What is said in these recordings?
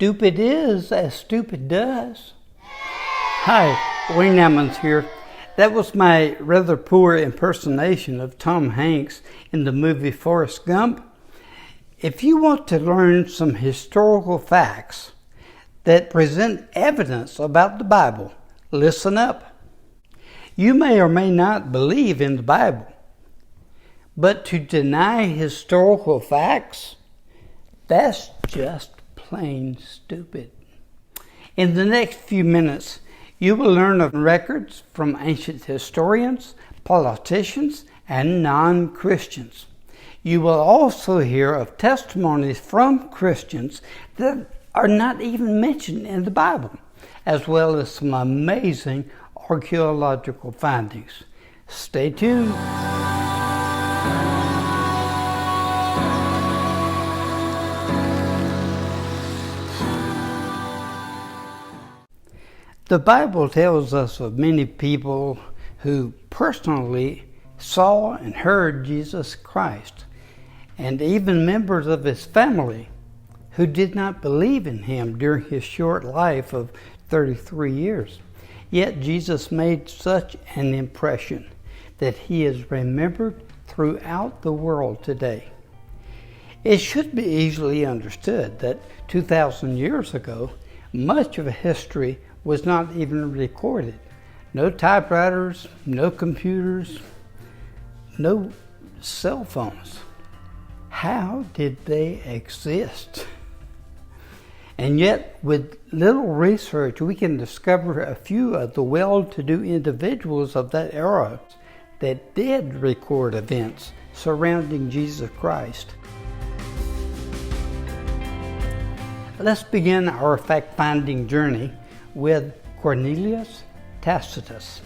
Stupid is as stupid does. Hi, Wayne Ammons here. That was my rather poor impersonation of Tom Hanks in the movie Forrest Gump. If you want to learn some historical facts that present evidence about the Bible, listen up. You may or may not believe in the Bible, but to deny historical facts, that's just plain stupid. In the next few minutes, you will learn of records from ancient historians, politicians, and non-Christians. You will also hear of testimonies from Christians that are not even mentioned in the Bible, as well as some amazing archaeological findings. Stay tuned. The Bible tells us of many people who personally saw and heard Jesus Christ, and even members of his family who did not believe in him during his short life of 33 years. Yet Jesus made such an impression that he is remembered throughout the world today. It should be easily understood that 2,000 years ago, much of history was not even recorded. No typewriters, no computers, no cell phones. How did they exist? And yet, with little research, we can discover a few of the well-to-do individuals of that era that did record events surrounding Jesus Christ. Let's begin our fact-finding journey with Cornelius Tacitus.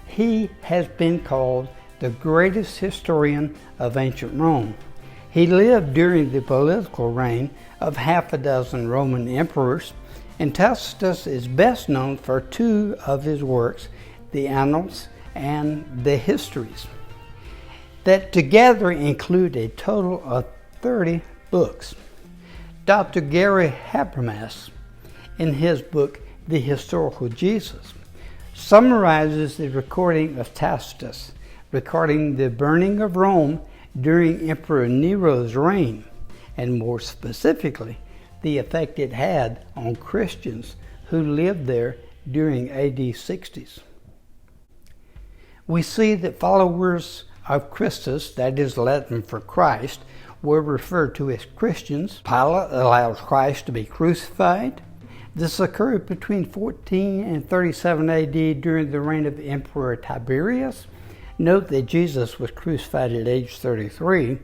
He has been called the greatest historian of ancient Rome. He lived during the political reign of half a dozen Roman emperors, and Tacitus is best known for two of his works, the Annals and the Histories, that together include a total of 30 books. Dr. Gary Habermas, in his book, The Historical Jesus, summarizes the recording of Tacitus, recording the burning of Rome during Emperor Nero's reign, and more specifically, the effect it had on Christians who lived there during AD 60s. We see that followers of Christus, that is Latin for Christ, were referred to as Christians. Pilate allowed Christ to be crucified. This occurred between 14 and 37 AD during the reign of Emperor Tiberius. Note that Jesus was crucified at age 33,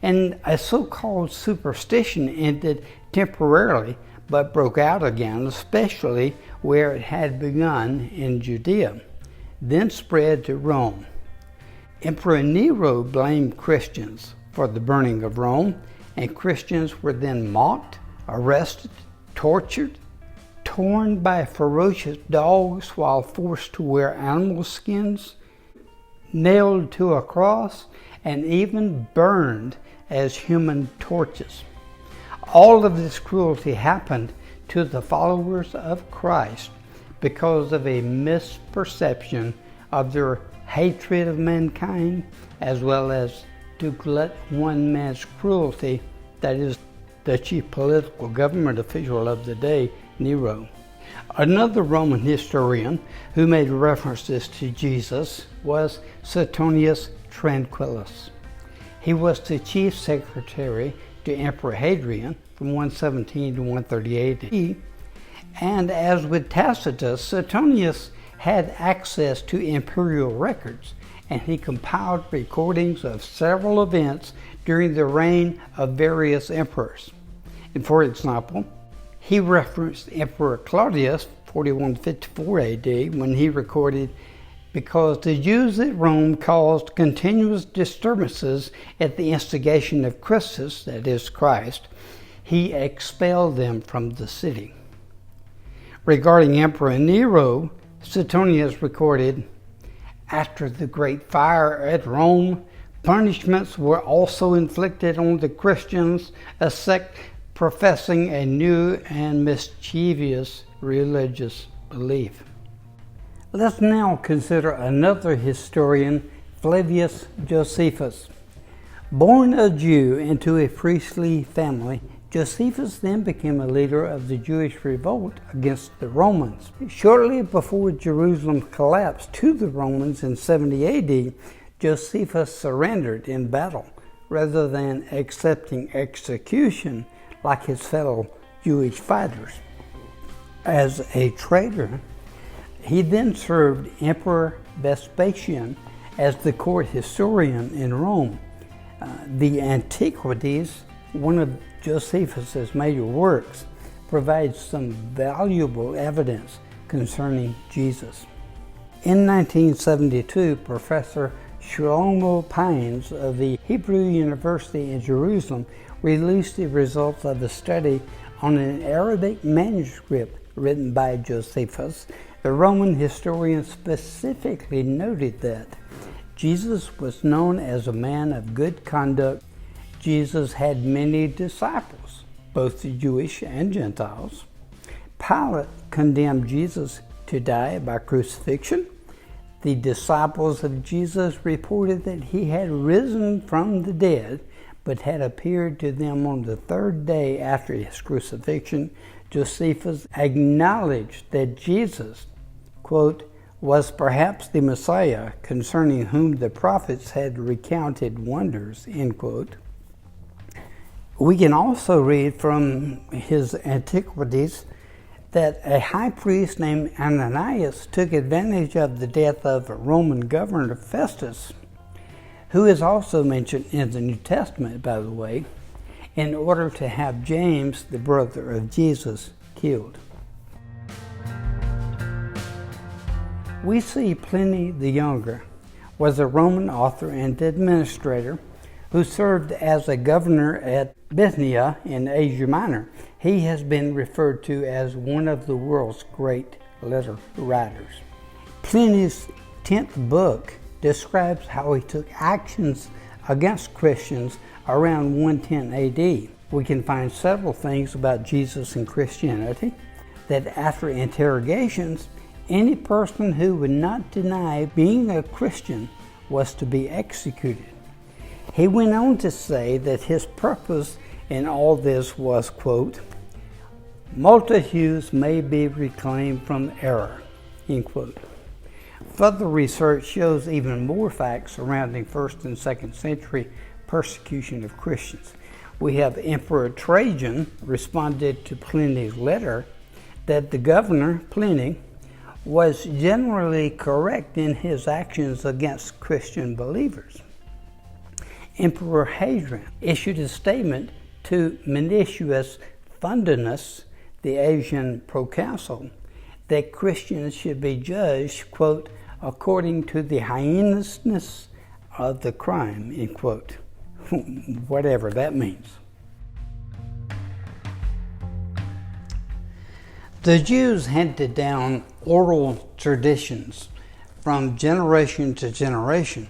and a so-called superstition ended temporarily but broke out again, especially where it had begun in Judea, then spread to Rome. Emperor Nero blamed Christians for the burning of Rome, and Christians were then mocked, arrested, tortured, torn by ferocious dogs while forced to wear animal skins, nailed to a cross, and even burned as human torches. All of this cruelty happened to the followers of Christ because of a misperception of their hatred of mankind, as well as to glut one man's cruelty, that is, the chief political government official of the day, Nero. Another Roman historian who made references to Jesus was Satonius Tranquillis. He was the chief secretary to Emperor Hadrian from 117 to 138 AD, and as with Tacitus, Satonius had access to imperial records, and he compiled recordings of several events during the reign of various emperors. And for example, he referenced Emperor Claudius, 4154 AD, when he recorded, "Because the Jews at Rome caused continuous disturbances at the instigation of Christus," that is Christ, "he expelled them from the city." Regarding Emperor Nero, Satonius recorded, "After the great fire at Rome, punishments were also inflicted on the Christians, a sect professing a new and mischievous religious belief. Let's now consider another historian, Flavius Josephus. Born a Jew into a priestly family, Josephus then became a leader of the Jewish revolt against the Romans. Shortly before Jerusalem collapsed to the Romans in 70 AD, Josephus surrendered in battle rather than accepting execution like his fellow Jewish fighters. As a traitor, he then served Emperor Vespasian as the court historian in Rome. The Antiquities, one of Josephus's major works, provides some valuable evidence concerning Jesus. In 1972, Professor Shalom of the Hebrew University in Jerusalem released the results of a study on an Arabic manuscript written by Josephus. The Roman historian specifically noted that Jesus was known as a man of good conduct. Jesus had many disciples, both Jewish and Gentiles. Pilate condemned Jesus to die by crucifixion. The disciples of Jesus reported that he had risen from the dead, but had appeared to them on the third day after his crucifixion. Josephus acknowledged that Jesus, quote, was perhaps the Messiah concerning whom the prophets had recounted wonders, end quote. We can also read from his Antiquities that a high priest named Ananias took advantage of the death of Roman governor Festus, who is also mentioned in the New Testament, by the way, in order to have James, the brother of Jesus, killed. We see Pliny the Younger was a Roman author and administrator who served as a governor at Bithynia in Asia Minor. He has been referred to as one of the world's great letter writers. Pliny's 10th book describes how he took actions against Christians around 110 AD. We can find several things about Jesus and Christianity: that after interrogations, any person who would not deny being a Christian was to be executed. He went on to say that his purpose in all this was, quote, multitudes may be reclaimed from error, end quote. Further research shows even more facts surrounding 1st and 2nd century persecution of Christians. We have Emperor Trajan responded to Pliny's letter that the governor, Pliny, was generally correct in his actions against Christian believers. Emperor Hadrian issued a statement to Minucius Fundinus, the Asian proconsul, that Christians should be judged, quote, according to the heinousness of the crime, end quote. Whatever that means. The Jews handed down oral traditions from generation to generation,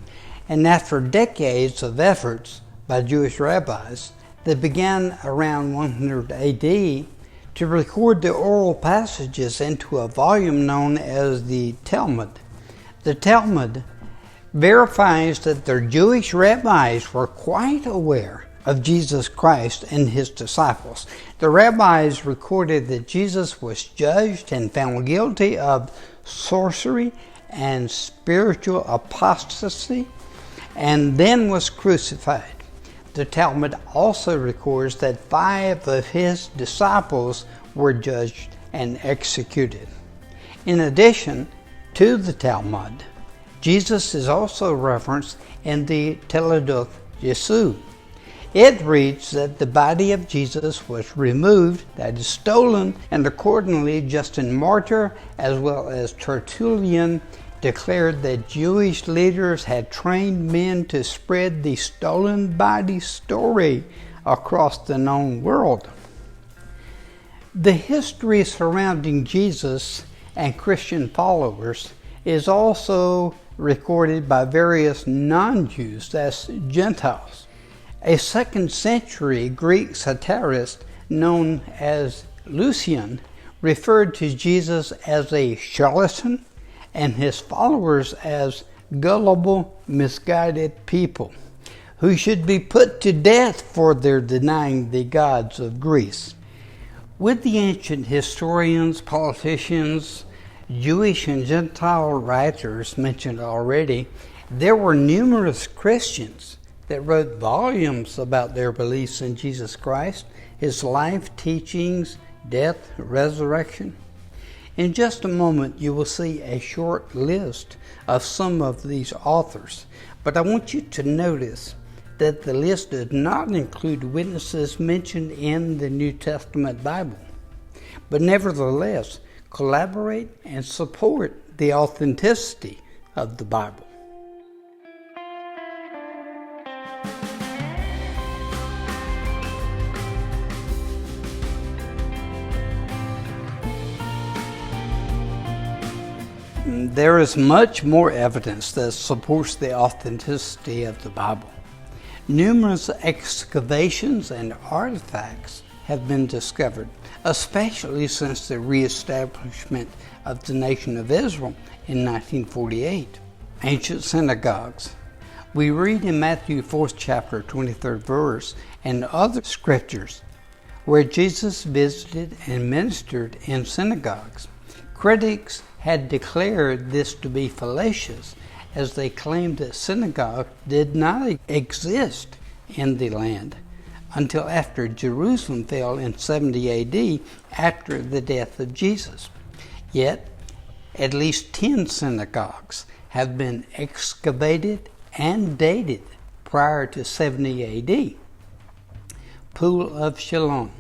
and after decades of efforts by Jewish rabbis that began around 100 AD to record the oral passages into a volume known as the Talmud. The Talmud verifies that their Jewish rabbis were quite aware of Jesus Christ and his disciples. The rabbis recorded that Jesus was judged and found guilty of sorcery and spiritual apostasy, and then was crucified. The Talmud also records that 5 of his disciples were judged and executed. In addition to the Talmud, Jesus is also referenced in the Toledoth Jesu. It reads that the body of Jesus was removed, that is stolen, and accordingly Justin Martyr as well as Tertullian declared that Jewish leaders had trained men to spread the stolen body story across the known world. The history surrounding Jesus and Christian followers is also recorded by various non-Jews, that's Gentiles. A 2nd century Greek satirist known as Lucian, referred to Jesus as a charlatan and his followers as gullible, misguided people who should be put to death for their denying the gods of Greece. With the ancient historians, politicians, Jewish and Gentile writers mentioned already, there were numerous Christians that wrote volumes about their beliefs in Jesus Christ, his life, teachings, death, resurrection. In just a moment, you will see a short list of some of these authors, but I want you to notice that the list does not include witnesses mentioned in the New Testament Bible, but nevertheless collaborate and support the authenticity of the Bible. There is much more evidence that supports the authenticity of the Bible. Numerous excavations and artifacts have been discovered, especially since the reestablishment of the nation of Israel in 1948. Ancient synagogues. We read in Matthew 4th chapter, 23rd verse, and other scriptures where Jesus visited and ministered in synagogues. Critics had declared this to be fallacious, as they claimed that synagogue did not exist in the land until after Jerusalem fell in 70 AD after the death of Jesus. Yet, at least 10 synagogues have been excavated and dated prior to 70 AD. Pool of Shalom.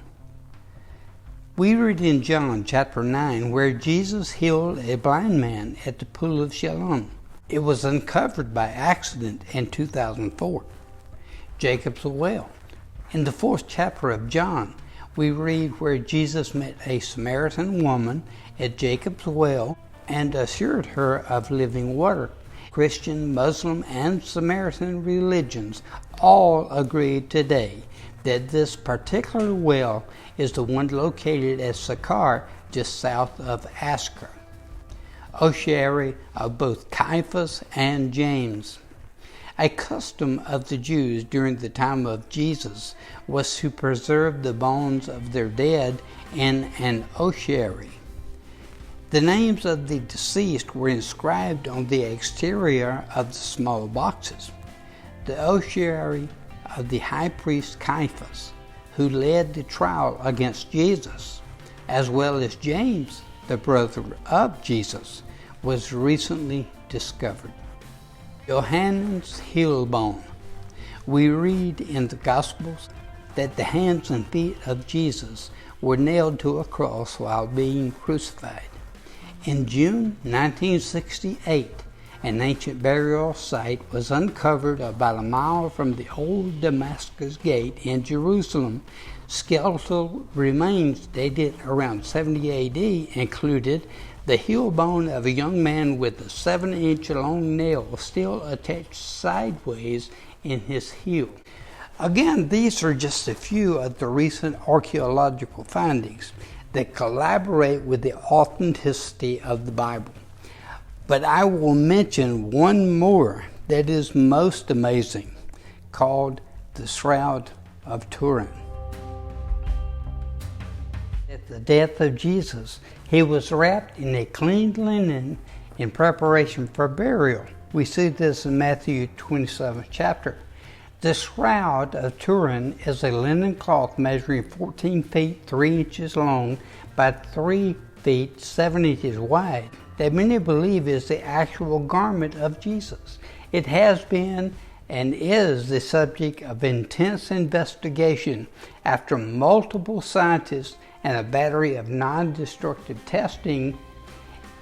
We read in John chapter 9 where Jesus healed a blind man at the Pool of Shalom. It was uncovered by accident in 2004. Jacob's Well. In the 4th chapter of John, we read where Jesus met a Samaritan woman at Jacob's Well and assured her of living water. Christian, Muslim, and Samaritan religions all agree today that this particular well is the one located at Sychar, just south of Ascalon. Ossuary of both Caiaphas and James. A custom of the Jews during the time of Jesus was to preserve the bones of their dead in an ossuary. The names of the deceased were inscribed on the exterior of the small boxes. The ossuary of the high priest Caiaphas, who led the trial against Jesus, as well as James, the brother of Jesus, was recently discovered. Johannan's heel bone. We read in the Gospels that the hands and feet of Jesus were nailed to a cross while being crucified. In June 1968, an ancient burial site was uncovered about a mile from the old Damascus Gate in Jerusalem. Skeletal remains dated around 70 AD included the heel bone of a young man with a 7-inch long nail still attached sideways in his heel. Again, these are just a few of the recent archaeological findings that collaborate with the authenticity of the Bible. But I will mention one more that is most amazing, called the Shroud of Turin. At the death of Jesus, he was wrapped in a clean linen in preparation for burial. We see this in Matthew 27th chapter. The Shroud of Turin is a linen cloth measuring 14 feet 3 inches long by 3 feet 7 inches wide that many believe is the actual garment of Jesus. It has been and is the subject of intense investigation after multiple scientists and a battery of non-destructive testing.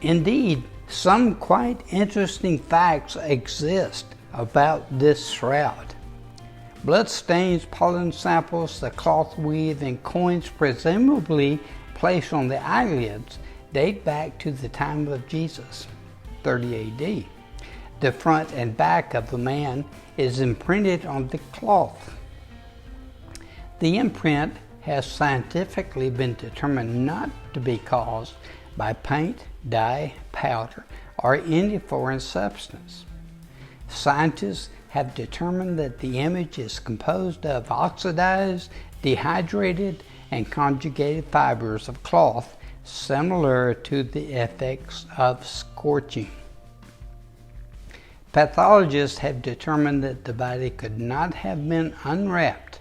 Indeed, some quite interesting facts exist about this shroud. Blood stains, pollen samples, the cloth weave, and coins presumably placed on the eyelids date back to the time of Jesus, 30 AD. The front and back of the man is imprinted on the cloth. The imprint has scientifically been determined not to be caused by paint, dye, powder, or any foreign substance. Scientists have determined that the image is composed of oxidized, dehydrated, and conjugated fibers of cloth similar to the effects of scorching. Pathologists have determined that the body could not have been unwrapped,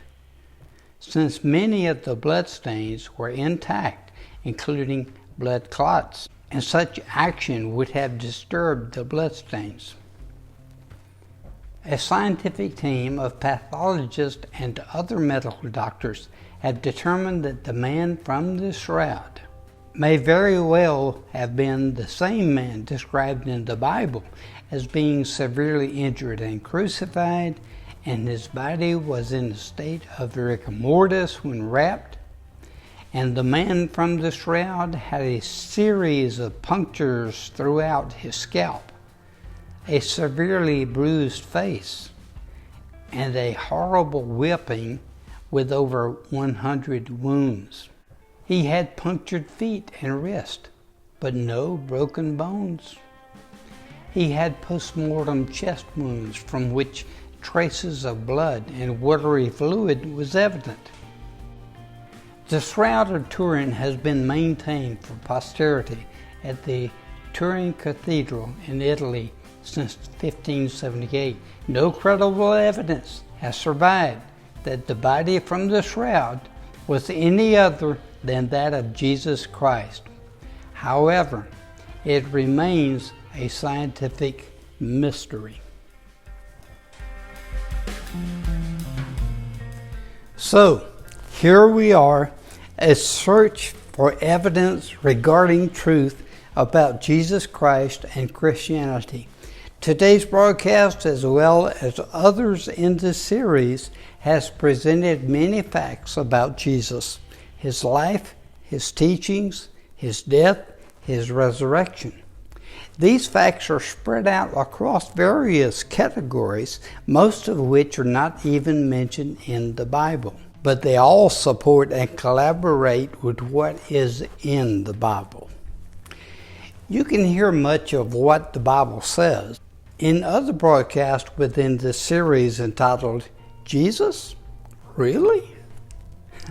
since many of the bloodstains were intact, including blood clots, and such action would have disturbed the bloodstains. A scientific team of pathologists and other medical doctors have determined that the man from the shroud may very well have been the same man described in the Bible as being severely injured and crucified, and his body was in a state of rigor mortis when wrapped, and the man from the shroud had a series of punctures throughout his scalp, a severely bruised face, and a horrible whipping with over 100 wounds. He had punctured feet and wrist, but no broken bones. He had post-mortem chest wounds from which traces of blood and watery fluid was evident. The Shroud of Turin has been maintained for posterity at the Turin Cathedral in Italy since 1578. No credible evidence has survived that the body from the shroud was any other than that of Jesus Christ. However, it remains a scientific mystery. So, here we are, a search for evidence regarding truth about Jesus Christ and Christianity. Today's broadcast, as well as others in this series, has presented many facts about Jesus, his life, his teachings, his death, his resurrection. These facts are spread out across various categories, most of which are not even mentioned in the Bible, but they all support and collaborate with what is in the Bible. You can hear much of what the Bible says in other broadcasts within this series entitled, Jesus? Really?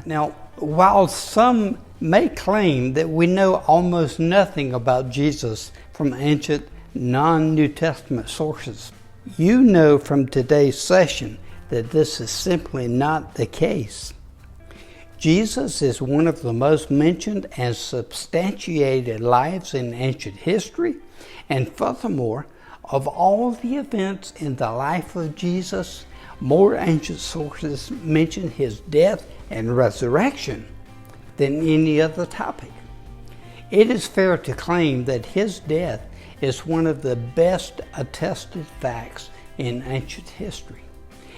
Now, while some may claim that we know almost nothing about Jesus from ancient non-New Testament sources, you know from today's session that this is simply not the case. Jesus is one of the most mentioned and substantiated lives in ancient history, and furthermore, of all the events in the life of Jesus, more ancient sources mention his death and resurrection than any other topic. It is fair to claim that his death is one of the best attested facts in ancient history,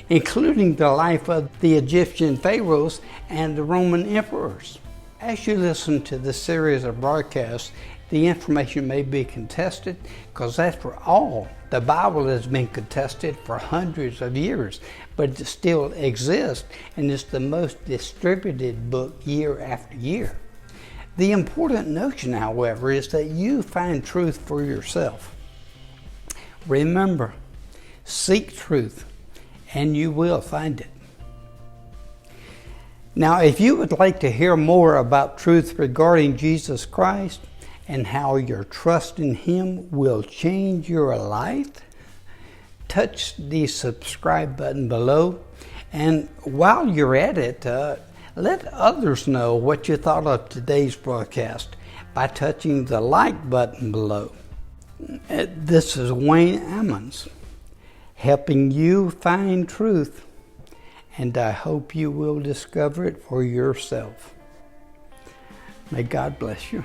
including the life of the Egyptian pharaohs and the Roman emperors. As you listen to this series of broadcasts, the information may be contested because, after all, the Bible has been contested for hundreds of years, but it still exists and is the most distributed book year after year. The important notion, however, is that you find truth for yourself. Remember, seek truth and you will find it. Now, if you would like to hear more about truth regarding Jesus Christ and how your trust in him will change your life, touch the subscribe button below. And while you're at it, let others know what you thought of today's broadcast by touching the like button below. This is Wayne Ammons, helping you find truth, and I hope you will discover it for yourself. May God bless you.